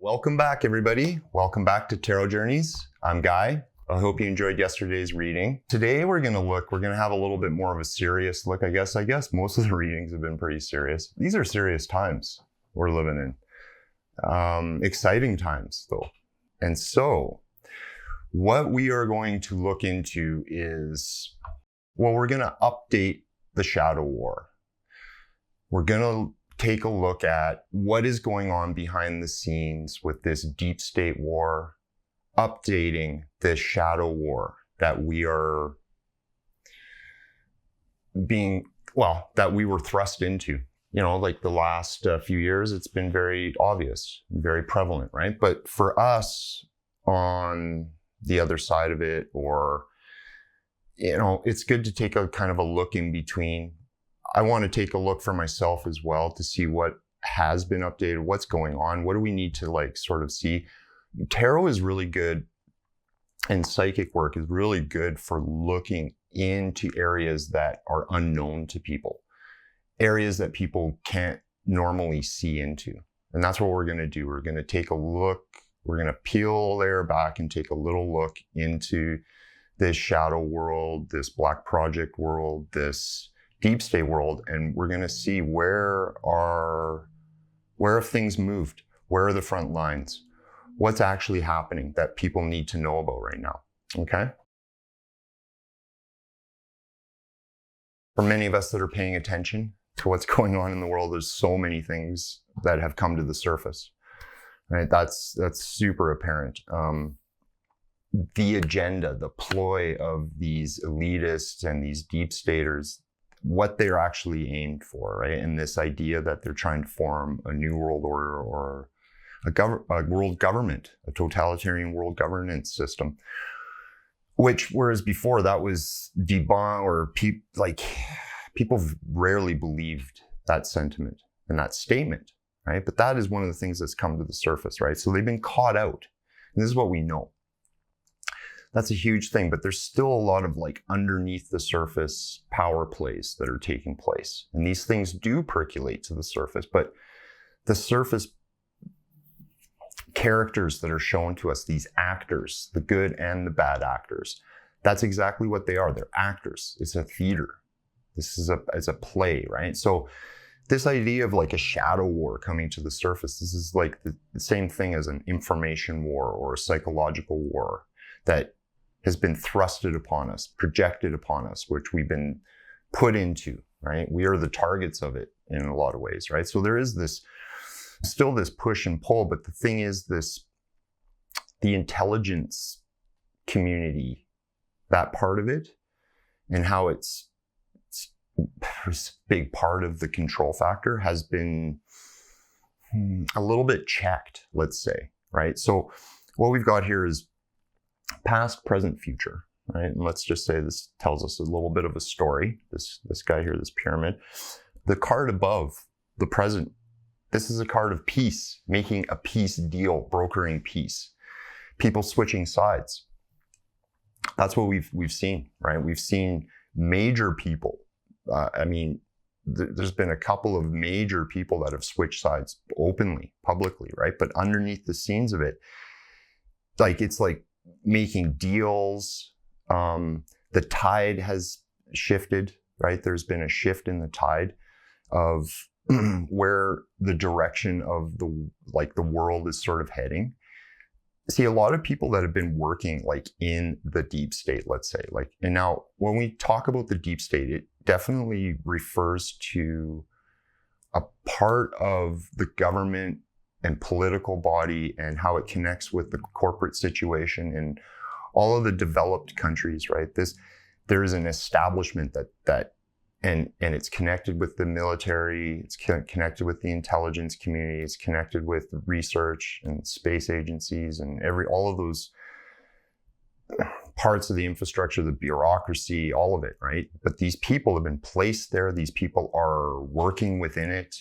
Welcome back, everybody. Welcome back to Tarot Journeys. I'm Guy. I hope you enjoyed yesterday's reading. Today we're going to have a little bit more of a serious look, I guess. Most of the readings have been pretty serious. These are serious times we're living in. Exciting times, though. And so, what we are going to look into is, we're going to update the Shadow War. We're going to take a look at what is going on behind the scenes with this deep state war, updating this shadow war that we are that we were thrust into. You know, like the last few years, it's been very obvious, very prevalent, right? But for us on the other side of it, or, you know, it's good to take a kind of a look in between. I want to take a look for myself as well to see what has been updated, what's going on, what do we need to sort of see. Tarot is really good, and psychic work is really good for looking into areas that are unknown to people, areas that people can't normally see into. And that's what we're going to do. We're going to take a look, we're going to peel a layer back and take a little look into this shadow world, this black project world, this deep state world, and we're going to see where have things moved, where are the front lines, what's actually happening that people need to know about right now. Okay? For many of us that are paying attention to what's going on in the world, there's so many things that have come to the surface. Right? That's super apparent. The agenda, the ploy of these elitists and these deep staters, what they're actually aimed for, right? And this idea that they're trying to form a new world order or a world government, a totalitarian world governance system, whereas before that was debunked, or people rarely believed that sentiment and that statement, right? But that is one of the things that's come to the surface, right? So they've been caught out. And this is what we know. That's a huge thing, but there's still a lot of underneath the surface power plays that are taking place. And these things do percolate to the surface, but the surface characters that are shown to us, these actors, the good and the bad actors, that's exactly what they are. They're actors. It's a theater. This is a play, right? So this idea of a shadow war coming to the surface, this is the same thing as an information war or a psychological war that has been thrusted upon us, projected upon us, which we've been put into, right? We are the targets of it in a lot of ways, right? So there is still this push and pull, but the thing is the intelligence community, that part of it, and how it's a big part of the control factor has been a little bit checked, let's say, right? So what we've got here is past, present, future, right? And let's just say this tells us a little bit of a story. This guy here, this pyramid. The card above, the present, this is a card of peace, making a peace deal, brokering peace. People switching sides. That's what we've seen, right? We've seen major people. There's been a couple of major people that have switched sides openly, publicly, right? But underneath the scenes of it, it's making deals. The tide has shifted, right? There's been a shift in the tide of where the direction of the world is sort of heading. See, a lot of people that have been working in the deep state, let's say, and now when we talk about the deep state, it definitely refers to a part of the government and political body and how it connects with the corporate situation in all of the developed countries, right? There is an establishment and it's connected with the military, it's connected with the intelligence community, it's connected with research and space agencies and all of those parts of the infrastructure, the bureaucracy, all of it, right? But these people have been placed there. These people are working within it,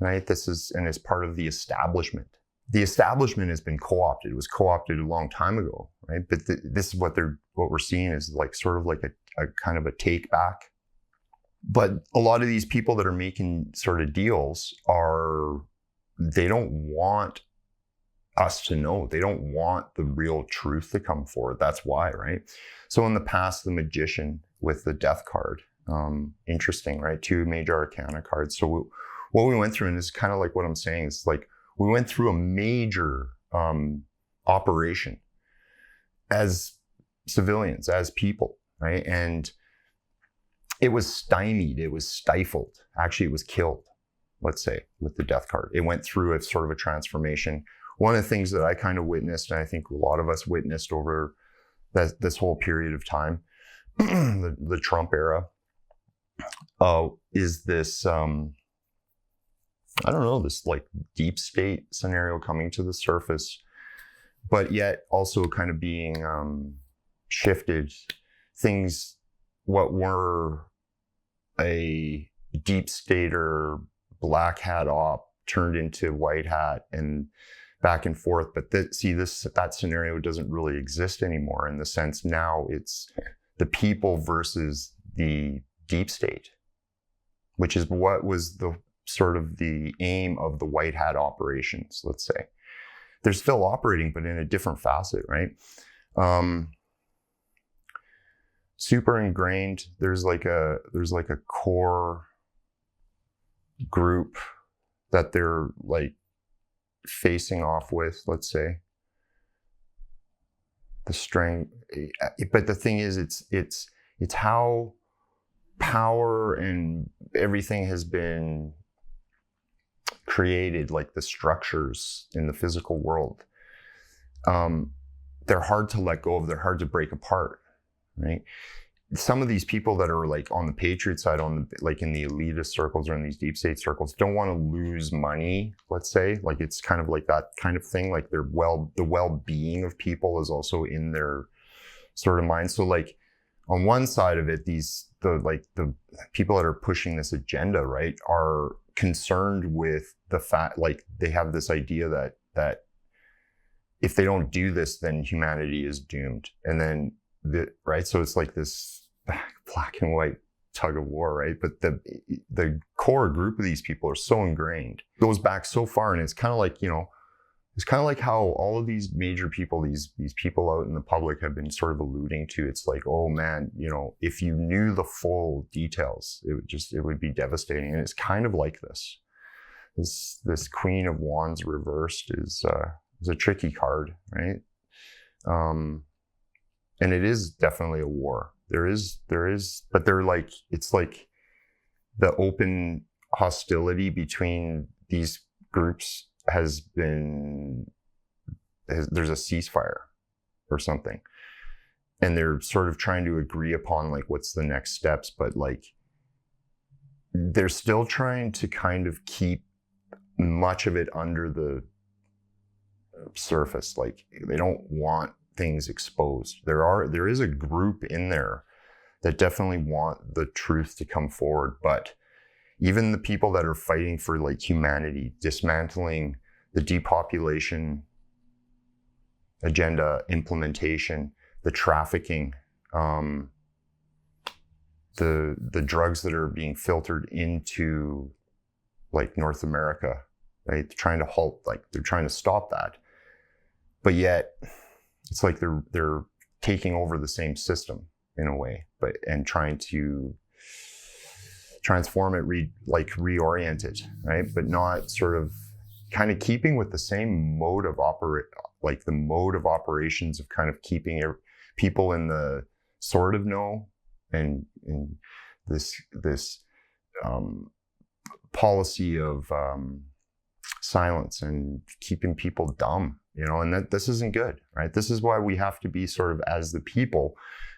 right? It's part of the establishment. The establishment has been co-opted. It was co-opted a long time ago, right? But this is what we're seeing is sort of a kind of a take back. But a lot of these people that are making sort of deals they don't want us to know. They don't want the real truth to come forward. That's why, right? So in the past, the magician with the death card, interesting, right? 2 major arcana cards. So what we went through, and this is kind of like what I'm saying, is like we went through a major operation as civilians, as people, right? And it was stymied, it was stifled. Actually, it was killed, let's say, with the death card. It went through a sort of a transformation. One of the things that I kind of witnessed, and I think a lot of us witnessed over this whole period of time, the Trump era, is this, I don't know, this like deep state scenario coming to the surface, but yet also kind of being shifted. Things, what were a deep state or black hat op turned into white hat and back and forth. But that scenario doesn't really exist anymore, in the sense now it's the people versus the deep state, which is what was the sort of the aim of the white hat operations, let's say. They're still operating, but in a different facet, right? Super ingrained. There's like a core group that they're like facing off with, let's say. The strength, but the thing is, it's how power and everything has been created, like the structures in the physical world. They're hard to let go of. They're hard to break apart, right? Some of these people that are like on the patriot side, like in the elitist circles or in these deep state circles, don't want to lose money, let's say. Like it's kind of like that kind of thing. Like the well-being of people is also in their sort of mind. So like on one side of it, the people that are pushing this agenda, right, are concerned with the fact, like they have this idea that if they don't do this, then humanity is doomed. And then right, so it's like this black and white tug of war, right? But the core group of these people are so ingrained, it goes back so far, and it's kind of like, you know, it's kind of like how all of these major people, these people out in the public have been sort of alluding to. It's like, oh man, you know, if you knew the full details, it would be devastating. And it's kind of like this Queen of Wands reversed is a tricky card, right? And it is definitely a war. There is, but they're like, it's like the open hostility between these groups there's a ceasefire or something. And they're sort of trying to agree upon like what's the next steps, but like they're still trying to kind of keep much of it under the surface. Like they don't want things exposed. There is a group in there that definitely want the truth to come forward, but even the people that are fighting for like humanity, dismantling the depopulation agenda implementation, the trafficking, the drugs that are being filtered into like North America, right? They're trying to halt, like they're trying to stop that, but yet it's like they're taking over the same system in a way, and trying to transform it, reorient it, right? But not sort of kind of keeping with the same mode of operations of kind of keeping people in the sort of know, and this policy of silence and keeping people dumb, you know, and that this isn't good, right? This is why we have to be sort of, as the people,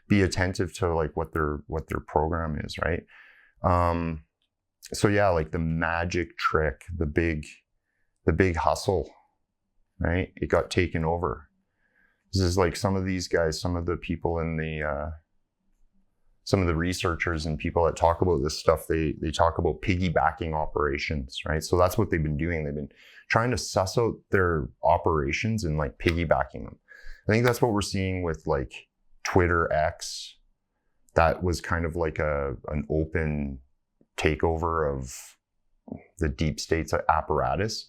be attentive to like what their program is, right? So yeah, like the magic trick, the big hustle, right? It got taken over. This is like some of these guys, some of the people in the some of the researchers and people that talk about this stuff, they talk about piggybacking operations, right? So that's what they've been doing. They've been trying to suss out their operations and like piggybacking them. I think that's what we're seeing with like Twitter X. That was kind of like an open takeover of the deep state's apparatus.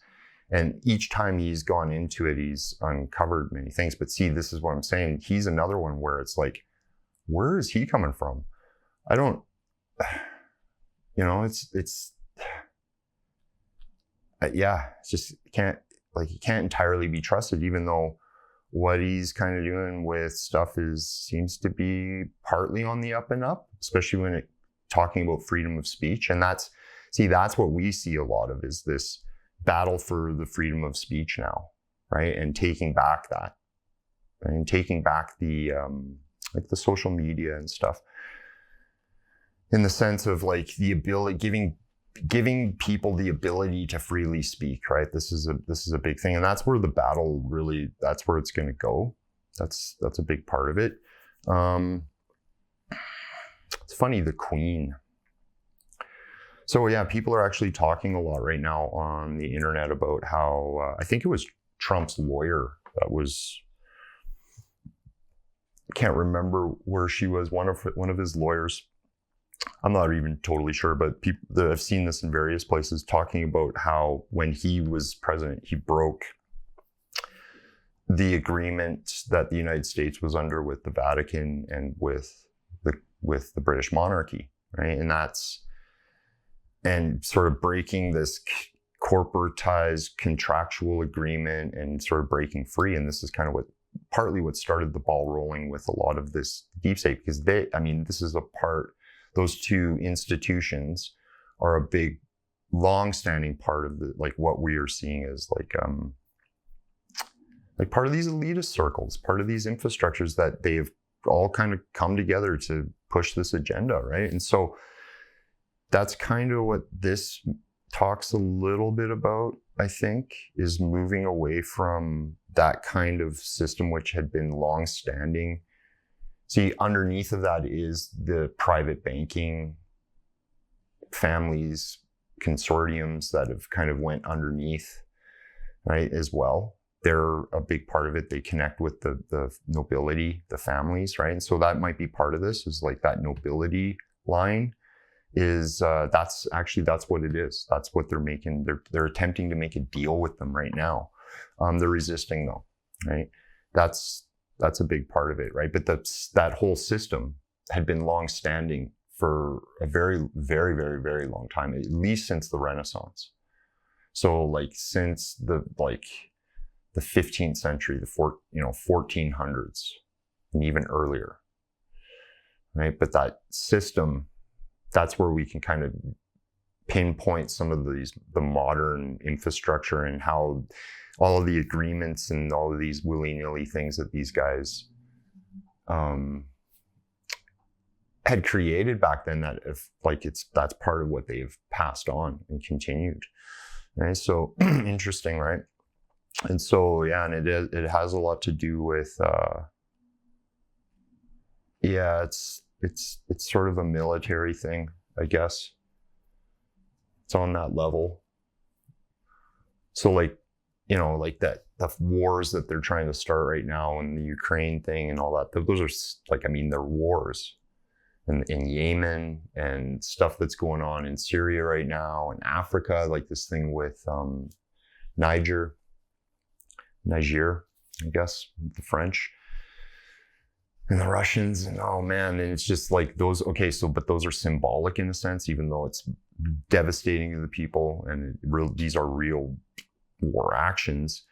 And each time he's gone into it, he's uncovered many things. But see, this is what I'm saying. He's another one where it's like, where is he coming from? I don't, it's just he can't entirely be trusted, even though what he's kind of doing with stuff seems to be partly on the up and up, especially when talking about freedom of speech. And that's what we see a lot of, is this battle for the freedom of speech now, right? And taking back that, and taking back the the social media and stuff, in the sense of like the ability, giving people the ability to freely speak, right? This is a big thing, and that's where the battle really, that's where it's going to go. That's a big part of it. It's funny, the Queen. So yeah, people are actually talking a lot right now on the internet about how I think it was Trump's lawyer that was, can't remember where she was, one of his lawyers. I'm not even totally sure, but I've seen this in various places, talking about how when he was president, he broke the agreement that the United States was under with the Vatican and with the British monarchy, right? And sort of breaking this corporatized contractual agreement and sort of breaking free. And this is kind of partly what started the ball rolling with a lot of this deep state, because this is those two institutions are a big, long-standing part of what we are seeing as part of these elitist circles, part of these infrastructures that they've all kind of come together to push this agenda, right? And so that's kind of what this talks a little bit about, I think, is moving away from that kind of system which had been long-standing. See, underneath of that is the private banking families, consortiums that have kind of went underneath, right, as well. They're a big part of it. They connect with the nobility, the families, right? And so that might be part of this, is like that nobility line is, that's what it is. That's what they're making. They're attempting to make a deal with them right now. They're resisting though, right? That's a big part of it, right? But that whole system had been long-standing for a very, very, very, very long time, at least since the Renaissance. So since the 15th century, the 1400s, and even earlier, right? But that system, that's where we can kind of pinpoint some of the modern infrastructure and how all of the agreements and all of these willy-nilly things that these guys had created back then, that's part of what they've passed on and continued, right? So interesting, right? And so and it has a lot to do with it's sort of a military thing, I guess. It's on that level. So the wars that they're trying to start right now, and the Ukraine thing and all that, those are they're wars. And in Yemen, and stuff that's going on in Syria right now, and Africa, like this thing with Niger, I guess, the French and the Russians, and oh man, and it's just like those, okay, so, but those are symbolic in a sense, even though it's devastating to the people, and these are real war actions.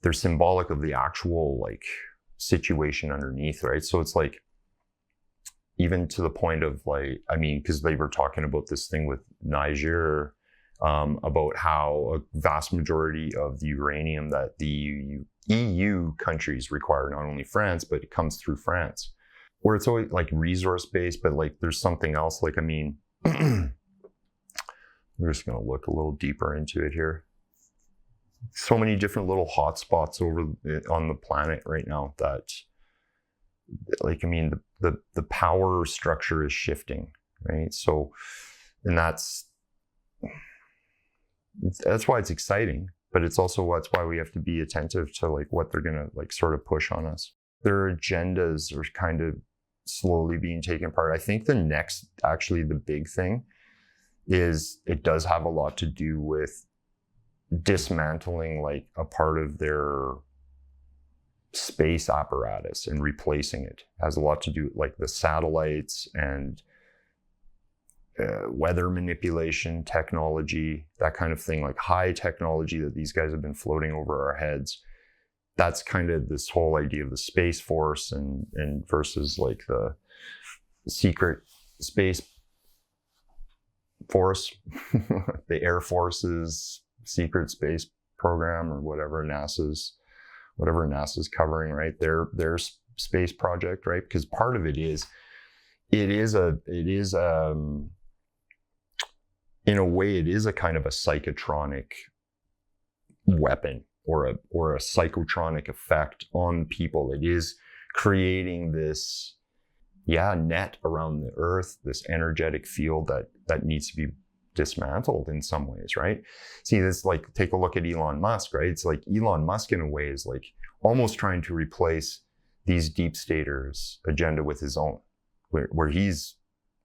They're symbolic of the actual situation underneath, right? So it's even to the point of because they were talking about this thing with Niger, about how a vast majority of the uranium that the EU countries require, not only France, but it comes through France, where it's always resource based, but there's something else. We're just going to look a little deeper into it here. So many different little hotspots on the planet right now that, the power structure is shifting, right? So, and that's why it's exciting, but it's also that's why we have to be attentive to what they're gonna sort of push on us. Their agendas are kind of slowly being taken apart. I think the big thing is it does have a lot to do with dismantling like a part of their space apparatus and replacing it. It has a lot to do with like the satellites and weather manipulation technology, that kind of thing, like high technology that these guys have been floating over our heads. That's kind of this whole idea of the Space Force and versus like the secret space force, the Air Force's secret space program, or whatever NASA's covering, right? Their space project, right? Because part of it is in a way, it is a kind of a psychotronic weapon or a psychotronic effect on people. It is creating this, net around the Earth, this energetic field that needs to be dismantled in some ways, right? See, this, like, take a look at Elon Musk, right? It's like Elon Musk in a way is like almost trying to replace these deep staters' agenda with his own, where he's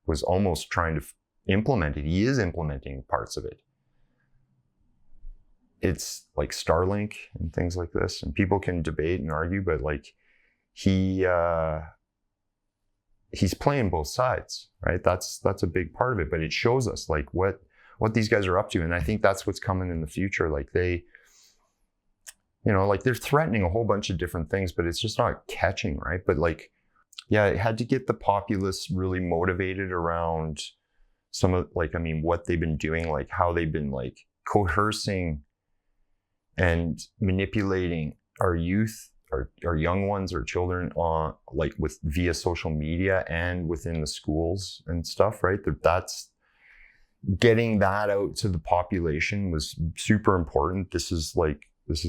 was almost trying to implement it. He is implementing parts of it. It's like Starlink and things like this, and people can debate and argue, but like he's playing both sides, right? That's a big part of it, but it shows us like what these guys are up to. And I think that's what's coming in the future. Like they, like they're threatening a whole bunch of different things, but it's just not catching, right? But like, it had to get the populace really motivated around some of, like, I mean, what they've been doing, like how they've been like coercing and manipulating our youth, our young ones, our children, on like with via social media and within the schools and stuff, right? That's getting that out to the population was super important. This is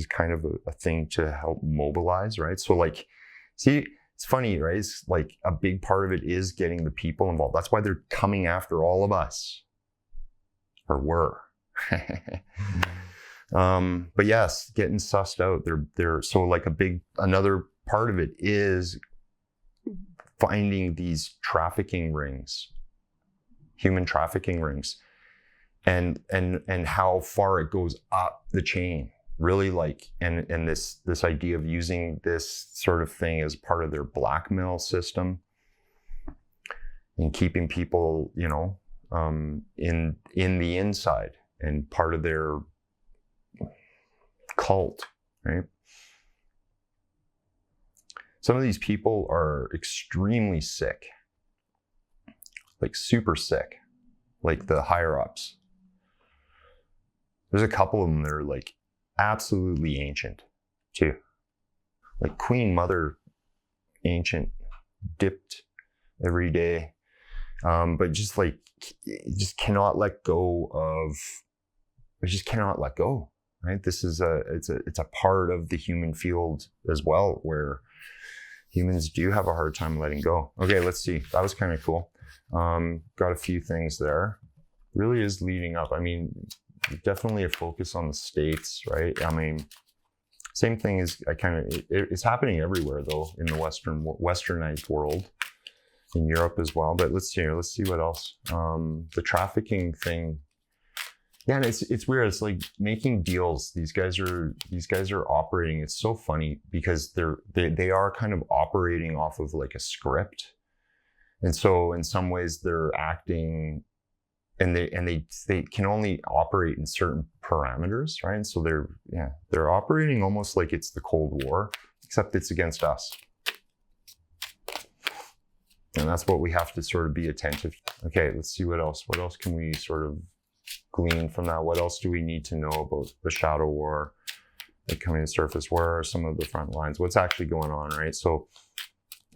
kind of a thing to help mobilize, right? So like, see, it's funny, right? It's like a big part of it is getting the people involved. That's why they're coming after all of us, or were. But yes, getting sussed out. They're so like another part of it is finding these trafficking rings, human trafficking rings, and how far it goes up the chain. Really, like, and this idea of using this sort of thing as part of their blackmail system and keeping people, in the inside and part of their cult, right? Some of these people are extremely sick, like super sick, like the higher ups. There's a couple of them that are like absolutely ancient too, like Queen Mother ancient, dipped every day, but just like just cannot let go, right? This is it's a part of the human field as well, where humans do have a hard time letting go. Okay, let's see. That was kind of cool. Got a few things there. Really is leading up. I mean, definitely a focus on the States, right? I mean, same thing is it's happening everywhere though, in the westernized world, in Europe as well. But let's see what else. The trafficking thing. Yeah, and it's weird. It's like making deals. These guys are operating. It's so funny because they are kind of operating off of like a script, and so in some ways they're acting, and they can only operate in certain parameters, right? And so they're operating almost like it's the Cold War, except it's against us, and that's what we have to sort of be attentive. Okay, let's see what else. What else can we sort of glean from that? What else do we need to know about the shadow war, like coming to surface? Where are some of the front lines? What's actually going on, right? So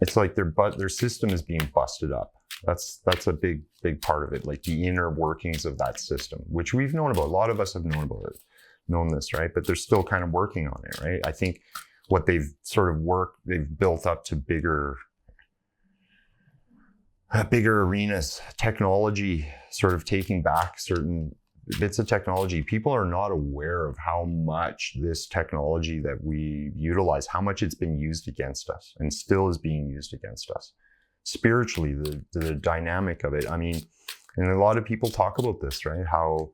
it's like their system is being busted up. That's a big part of it, like the inner workings of that system, which we've known about. A lot of us have known this, right? But they're still kind of working on it, right? I think what they've built up to bigger arenas, technology, sort of taking back certain bits of technology. People are not aware of how much this technology that we utilize, how much it's been used against us and still is being used against us. Spiritually, the dynamic of it. I mean, and a lot of people talk about this, right? How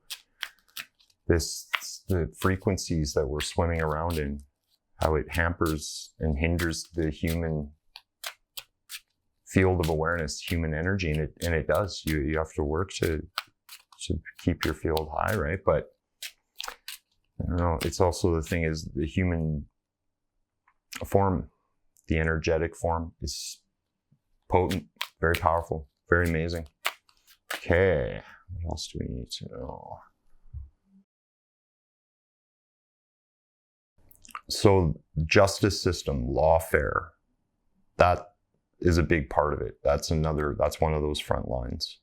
the frequencies that we're swimming around in, how it hampers and hinders the human field of awareness, human energy, and it does. You have to work to keep your field high, right? But I don't know. It's also the thing is the human form, the energetic form is potent, very powerful, very amazing. Okay, what else do we need to know? So justice system, lawfare, that is a big part of it. That's one of those front lines.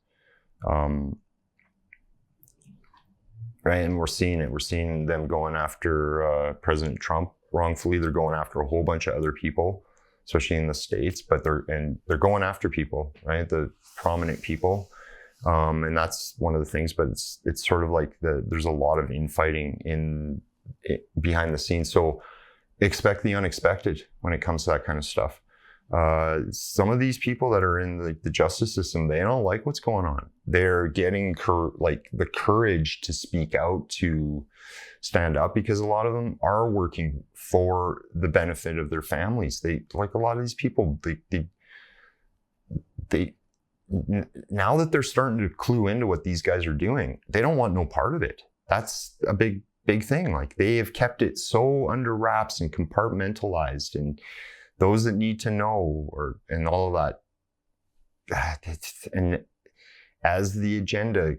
Right, and we're seeing it. We're seeing them going after President Trump wrongfully. They're going after a whole bunch of other people, especially in the States, but they're going after people, right? The prominent people. And that's one of the things, but it's sort of like there's a lot of infighting behind the scenes. So expect the unexpected when it comes to that kind of stuff. Some of these people that are in the justice system, they don't like what's going on. They're getting the courage to speak out, to stand up, because a lot of them are working for the benefit of their families. They, like a lot of these people, they now that they're starting to clue into what these guys are doing, they don't want no part of it. That's a big thing. Like, they have kept it so under wraps and compartmentalized, and those that need to know, and all of that. And as the agenda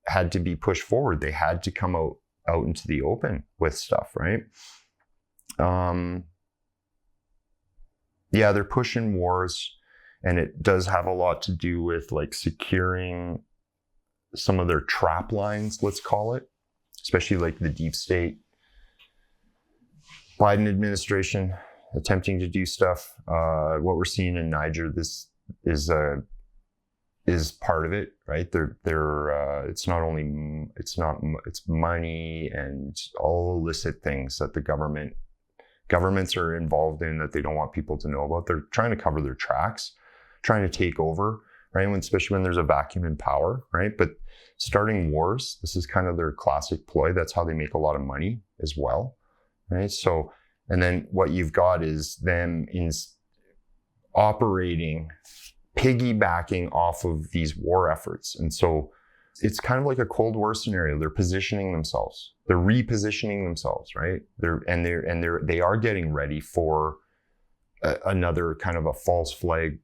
had to be pushed forward, they had to come out into the open with stuff, right? Yeah, they're pushing wars, and it does have a lot to do with like securing some of their trap lines, let's call it, especially like the deep state. Biden administration attempting to do stuff. What we're seeing in Niger, this is part of it, right? It's money and all illicit things that governments are involved in that they don't want people to know about. They're trying to cover their tracks, trying to take over, right? Especially when there's a vacuum in power, right? But starting wars, this is kind of their classic ploy. That's how they make a lot of money as well, right? So, and then what you've got is them operating, piggybacking off of these war efforts. And so it's kind of like a Cold War scenario. They're positioning themselves. They're repositioning themselves, right? They are getting ready for another kind of a false flag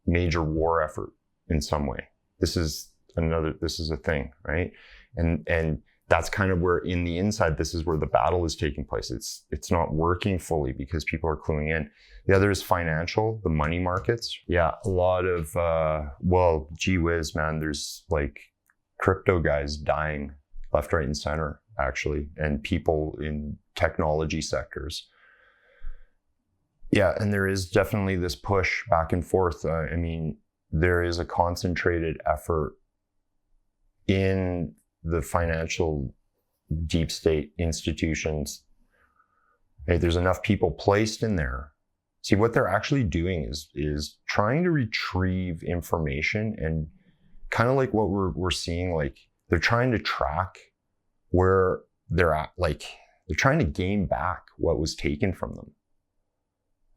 major war effort in some way. This is a thing, right? And that's kind of where in the inside, this is where the battle is taking place. It's not working fully because people are cluing in. The other is financial, the money markets. Yeah, a lot of, gee whiz, man, there's like crypto guys dying left, right, and center, actually, and people in technology sectors. Yeah, and there is definitely this push back and forth. I mean, there is a concentrated effort in the financial deep state institutions. Hey, there's enough people placed in there. See, what they're actually doing is trying to retrieve information, and kind of like what we're seeing, like they're trying to track where they're at, like they're trying to gain back what was taken from them.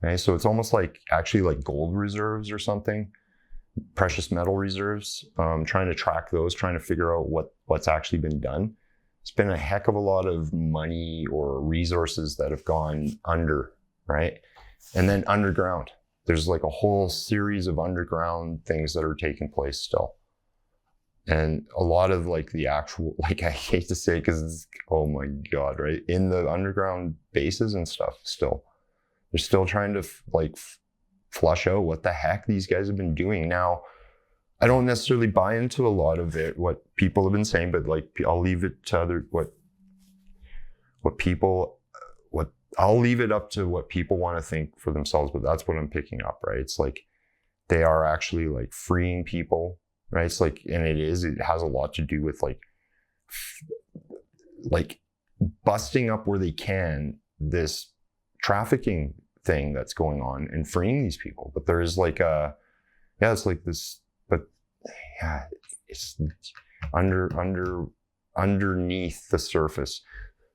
Okay, so it's almost like actually like gold reserves or something, precious metal reserves, trying to track those, trying to figure out what's actually been done. It's been a heck of a lot of money or resources that have gone under, right? And then underground. There's like a whole series of underground things that are taking place still. And a lot of like the actual, like I hate to say because it's, oh my God, right? In the underground bases and stuff still. They're still trying to flush out what the heck these guys have been doing. Now, I don't necessarily buy into a lot of it, what people have been saying, but like I'll leave it to I'll leave it up to what people want to think for themselves, but that's what I'm picking up, right? It's like they are actually like freeing people, right? It's like, and it has a lot to do with like busting up where they can this trafficking thing that's going on and freeing these people. But there is like it's like this, but yeah, it's under underneath the surface.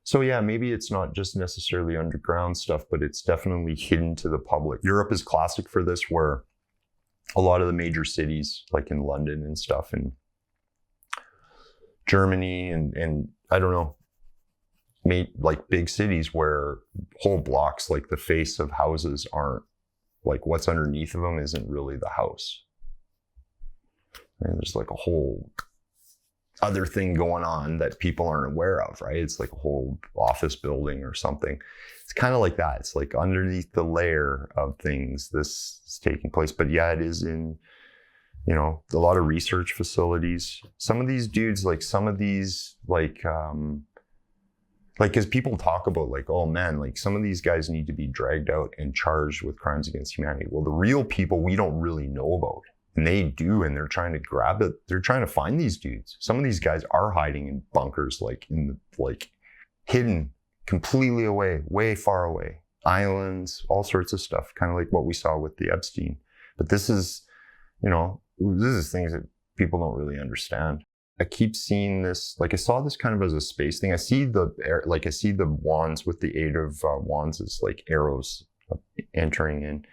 So yeah, maybe it's not just necessarily underground stuff, but it's definitely hidden to the public. Europe is classic for this, where a lot of the major cities, like in London and stuff, and Germany, and I don't know, like big cities where whole blocks, like the face of houses aren't, like what's underneath of them isn't really the house. And there's like a whole other thing going on that people aren't aware of, right? It's like a whole office building or something. It's kind of like that. It's like underneath the layer of things, this is taking place. But yeah, it is in, you know, a lot of research facilities. Some of these dudes, like some of these, like, because people talk about like, oh man, like some of these guys need to be dragged out and charged with crimes against humanity. Well, the real people we don't really know about. And they do, and they're trying to grab it. They're trying to find these dudes. Some of these guys are hiding in bunkers, like hidden completely away, way far away. Islands, all sorts of stuff, kind of like what we saw with the Epstein. But this is, you know, this is things that people don't really understand. I keep seeing this, like I saw this kind of as a space thing. I see the wands with the 8 of wands as like arrows entering in.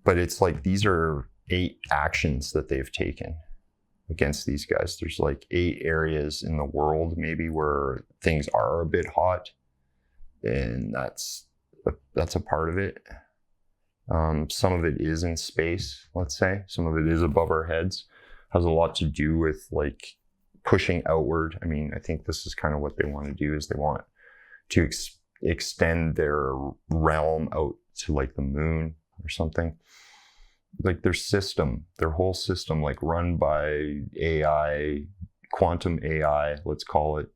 But it's like, these are 8 actions that they've taken against these guys. There's like 8 areas in the world maybe where things are a bit hot, and that's a part of it. Some of it is in space, let's say. Some of it is above our heads. Has a lot to do with like pushing outward. I mean, I think this is kind of what they want to do, is they want to extend their realm out to like the moon or something. Like their system, their whole system, like run by AI, quantum AI, let's call it.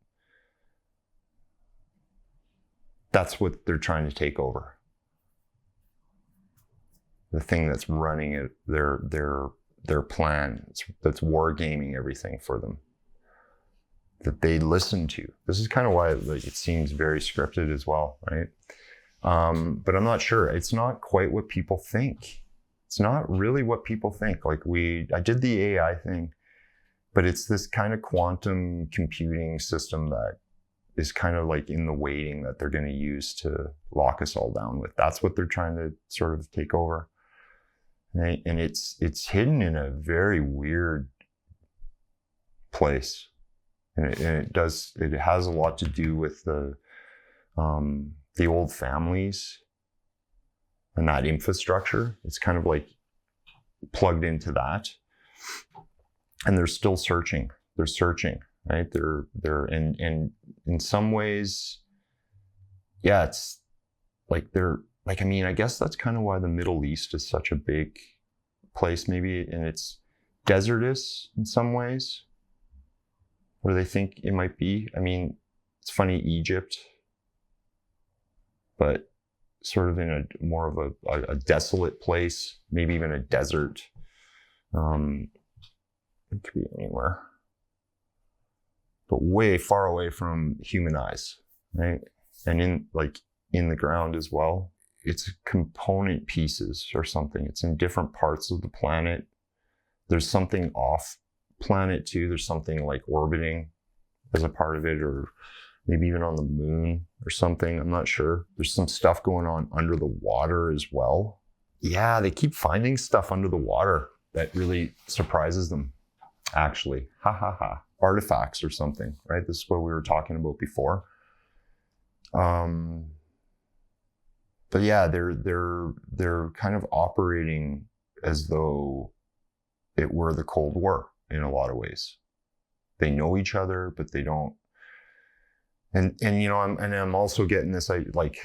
That's what they're trying to take over. The thing that's running it, their plan, that's wargaming everything for them, that they listen to. This is kind of why like it seems very scripted as well, right? But I'm not sure. It's not quite what people think. It's not really what people think. Like I did the AI thing, but it's this kind of quantum computing system that is kind of like in the waiting that they're going to use to lock us all down with. That's what they're trying to sort of take over. Right? And it's hidden in a very weird place. And it has a lot to do with the old families and that infrastructure. It's kind of like plugged into that, and they're still searching. They're searching, right? And in some ways, yeah, it's like they're like, I mean, I guess that's kind of why the Middle East is such a big place, maybe, and it's desertous in some ways, where they think it might be. I mean, it's funny, Egypt, but sort of in a more of a desolate place, maybe even a desert. It could be anywhere, but way far away from human eyes, right? And in the ground as well. It's component pieces or something. It's in different parts of the planet. There's something off planet too. There's something like orbiting as a part of it, or maybe even on the moon or something. I'm not sure. There's some stuff going on under the water as well. Yeah, they keep finding stuff under the water that really surprises them, actually. Ha ha ha. Artifacts or something, right? This is what we were talking about before. But yeah, they're kind of operating as though it were the Cold War in a lot of ways. They know each other, but they don't. And you know, I'm also getting this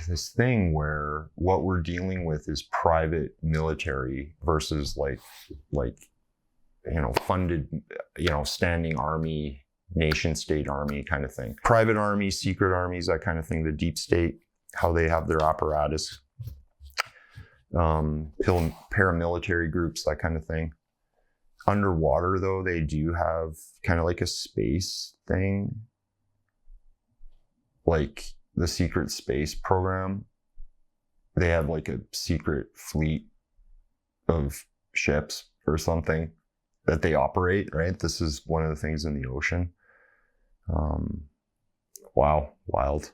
this thing where what we're dealing with is private military versus like you know, funded, you know, standing army, nation state army kind of thing. Private armies, secret armies, that kind of thing. The deep state, how they have their apparatus, paramilitary groups, that kind of thing. Underwater though, they do have kind of like a space thing. Like the secret space program, they have like a secret fleet of ships or something that they operate, right? This is one of the things in the ocean. Wow, wild.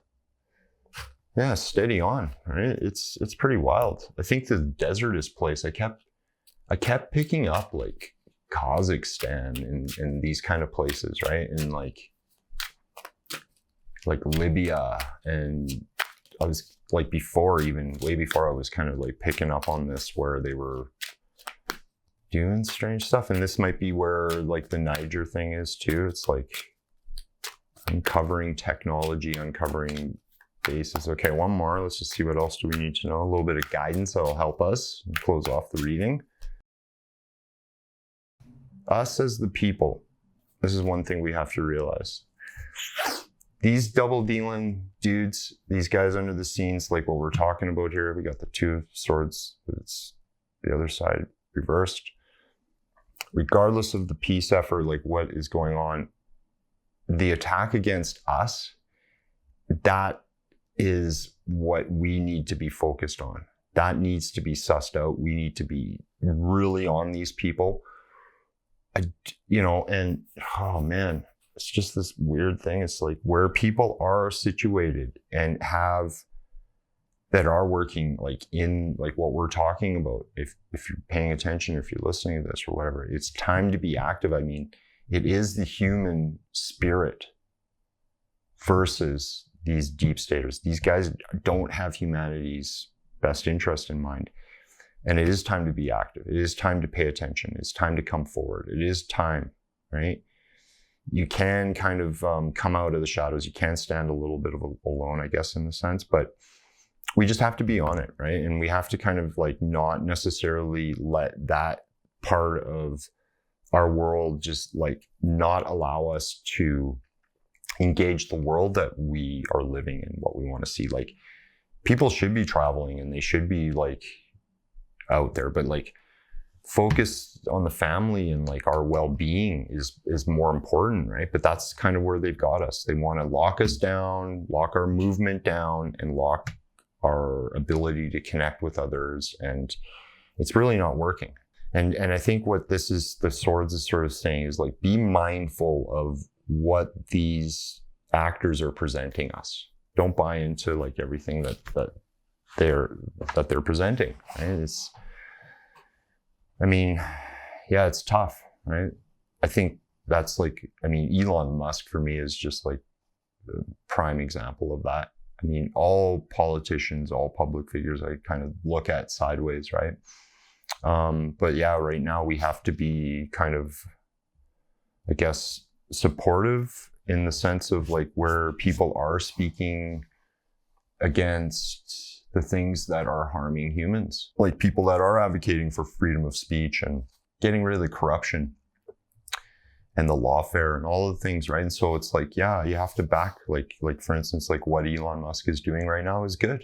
Yeah, steady on, right? It's pretty wild. I think the desertous place, I kept picking up like Kazakhstan and these kind of places, right? And like Libya, and I was like way before I was kind of like picking up on this, where they were doing strange stuff. And this might be where like the Niger thing is too. It's like uncovering technology, uncovering bases. Okay, one more. Let's just see what else do we need to know. A little bit of guidance that'll help us close off the reading. Us as the people. This is one thing we have to realize. These double dealing dudes, these guys under the scenes, like what we're talking about here, we got the two of swords, it's the other side reversed. Regardless of the peace effort, like what is going on, the attack against us, that is what we need to be focused on. That needs to be sussed out. We need to be really on these people. And oh man, it's just this weird thing. It's like where people are situated and that are working like in like what we're talking about. If you're paying attention, if you're listening to this or whatever, it's time to be active. I mean, it is the human spirit versus these deep staters. These guys don't have humanity's best interest in mind. And it is time to be active. It is time to pay attention. It's time to come forward. It is time, right? You can kind of come out of the shadows. You can stand a little bit of alone, I guess, in a sense, but we just have to be on it, right? And we have to kind of like not necessarily let that part of our world just like not allow us to engage the world that we are living in, what we want to see. Like people should be traveling and they should be like out there, but like focus on the family and like our well-being is more important, right? But that's kind of where they've got us. They want to lock us down, lock our movement down, and lock our ability to connect with others. And it's really not working. And I think what this is, the swords is sort of saying is like, be mindful of what these actors are presenting us. Don't buy into like everything that they're presenting, right? It's tough, right? I think that's like, Elon Musk for me is just like the prime example of that. I mean, all politicians, all public figures, I kind of look at sideways, right? But yeah, right now we have to be kind of, I guess, supportive in the sense of like where people are speaking against the things that are harming humans, like people that are advocating for freedom of speech and getting rid of the corruption and the lawfare and all of the things, right? And so it's like, yeah, you have to back, like for instance, like what Elon Musk is doing right now is good,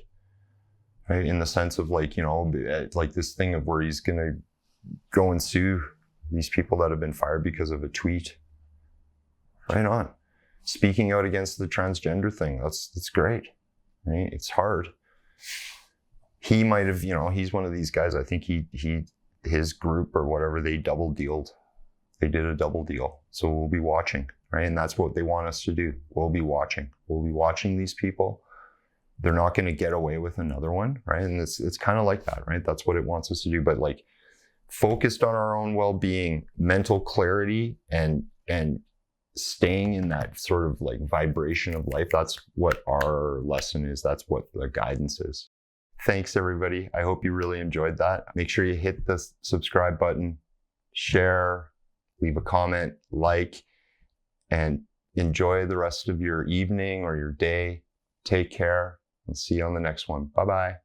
right? In the sense of like, like this thing of where he's going to go and sue these people that have been fired because of a tweet. Right on. Speaking out against the transgender thing, that's great, right? It's hard. He might have, he's one of these guys, I think his group or whatever, they double dealed. They did a double deal. So we'll be watching, right? And that's what they want us to do. We'll be watching. We'll be watching these people. They're not going to get away with another one, right? And it's kind of like that, right? That's what it wants us to do. But like focused on our own well-being, mental clarity, and staying in that sort of like vibration of life. That's what our lesson is. That's what the guidance is. Thanks, everybody. I hope you really enjoyed that. Make sure you hit the subscribe button, share, leave a comment, like, and enjoy the rest of your evening or your day. Take care. I'll see you on the next one. Bye-bye.